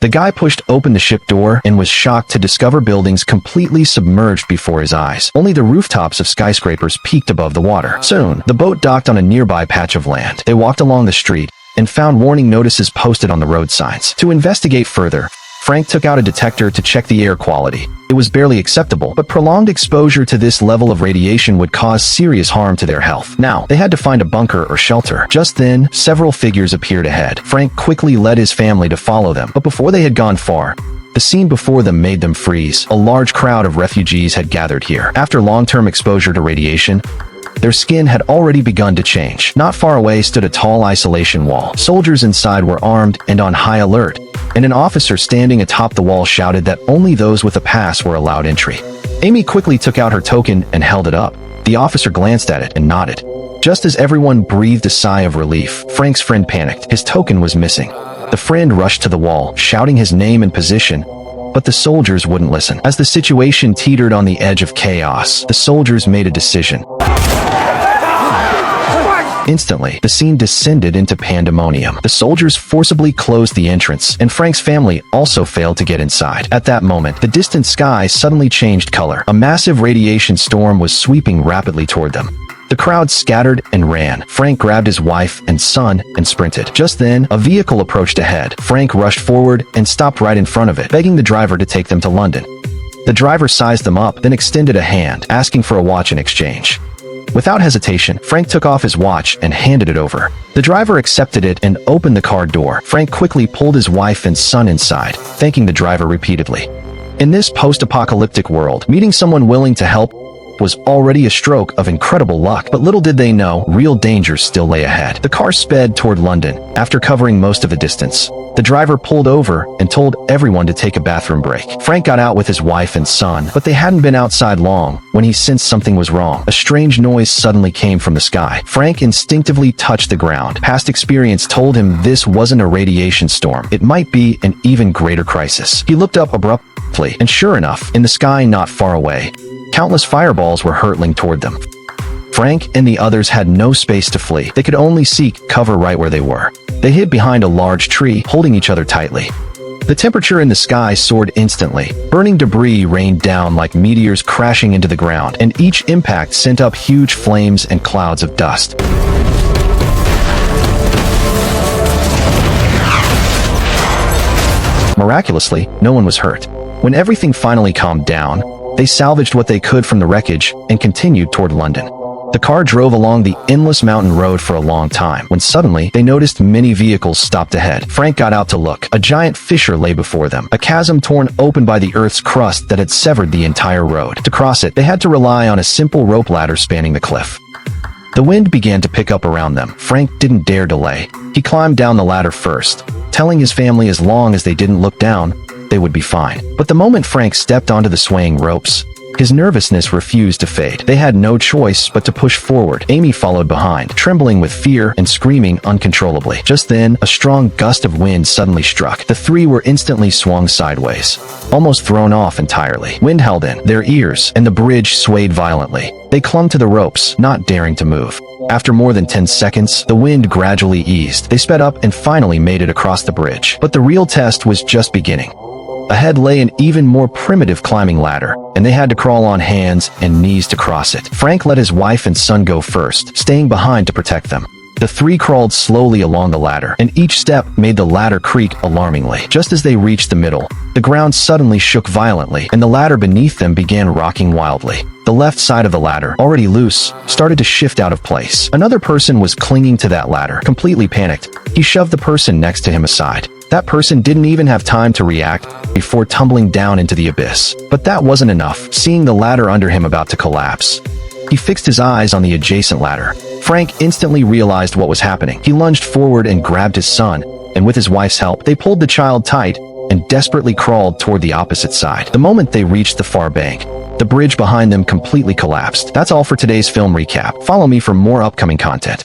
The guy pushed open the ship door and was shocked to discover buildings completely submerged before his eyes. Only the rooftops of skyscrapers peeked above the water. Soon, the boat docked on a nearby patch of land. They walked along the street and found warning notices posted on the road signs. To investigate further, Frank took out a detector to check the air quality. It was barely acceptable, but prolonged exposure to this level of radiation would cause serious harm to their health. Now, they had to find a bunker or shelter. Just then, several figures appeared ahead. Frank quickly led his family to follow them, but before they had gone far, the scene before them made them freeze. A large crowd of refugees had gathered here. After long-term exposure to radiation, their skin had already begun to change. Not far away stood a tall isolation wall. Soldiers inside were armed and on high alert, and an officer standing atop the wall shouted that only those with a pass were allowed entry. Amy quickly took out her token and held it up. The officer glanced at it and nodded. Just as everyone breathed a sigh of relief, Frank's friend panicked. His token was missing. The friend rushed to the wall, shouting his name and position, but the soldiers wouldn't listen. As the situation teetered on the edge of chaos, the soldiers made a decision. Instantly, the scene descended into pandemonium. The soldiers forcibly closed the entrance, and Frank's family also failed to get inside. At that moment, the distant sky suddenly changed color. A massive radiation storm was sweeping rapidly toward them. The crowd scattered and ran. Frank grabbed his wife and son and sprinted. Just then, a vehicle approached ahead. Frank rushed forward and stopped right in front of it, begging the driver to take them to London. The driver sized them up, then extended a hand, asking for a watch in exchange. Without hesitation, Frank took off his watch and handed it over. The driver accepted it and opened the car door. Frank quickly pulled his wife and son inside, thanking the driver repeatedly. In this post-apocalyptic world, meeting someone willing to help was already a stroke of incredible luck, but little did they know, real dangers still lay ahead. The car sped toward London. After covering most of the distance, the driver pulled over and told everyone to take a bathroom break. Frank got out with his wife and son, but they hadn't been outside long when he sensed something was wrong. A strange noise suddenly came from the sky. Frank instinctively touched the ground. Past experience told him this wasn't a radiation storm. It might be an even greater crisis. He looked up abruptly, and sure enough, in the sky not far away, countless fireballs were hurtling toward them. Frank and the others had no space to flee. They could only seek cover right where they were. They hid behind a large tree, holding each other tightly. The temperature in the sky soared instantly. Burning debris rained down like meteors crashing into the ground, and each impact sent up huge flames and clouds of dust. Miraculously, no one was hurt. When everything finally calmed down, they salvaged what they could from the wreckage and continued toward London. The car drove along the endless mountain road for a long time, when suddenly they noticed many vehicles stopped ahead. Frank got out to look. A giant fissure lay before them, a chasm torn open by the Earth's crust that had severed the entire road. To cross it, they had to rely on a simple rope ladder spanning the cliff. The wind began to pick up around them. Frank didn't dare delay. He climbed down the ladder first, telling his family as long as they didn't look down, they would be fine. But the moment Frank stepped onto the swaying ropes, his nervousness refused to fade. They had no choice but to push forward. Amy followed behind, trembling with fear and screaming uncontrollably. Just then, a strong gust of wind suddenly struck. The three were instantly swung sideways, almost thrown off entirely. Wind held in their ears, and the bridge swayed violently. They clung to the ropes, not daring to move. After more than 10 seconds, the wind gradually eased. They sped up and finally made it across the bridge. But the real test was just beginning. Ahead lay an even more primitive climbing ladder, and they had to crawl on hands and knees to cross it. Frank let his wife and son go first, staying behind to protect them. The three crawled slowly along the ladder, and each step made the ladder creak alarmingly. Just as they reached the middle, the ground suddenly shook violently, and the ladder beneath them began rocking wildly. The left side of the ladder, already loose, started to shift out of place. Another person was clinging to that ladder. Completely panicked, he shoved the person next to him aside. That person didn't even have time to react before tumbling down into the abyss. But that wasn't enough. Seeing the ladder under him about to collapse, he fixed his eyes on the adjacent ladder. Frank instantly realized what was happening. He lunged forward and grabbed his son, and with his wife's help, they pulled the child tight and desperately crawled toward the opposite side. The moment they reached the far bank, the bridge behind them completely collapsed. That's all for today's film recap. Follow me for more upcoming content.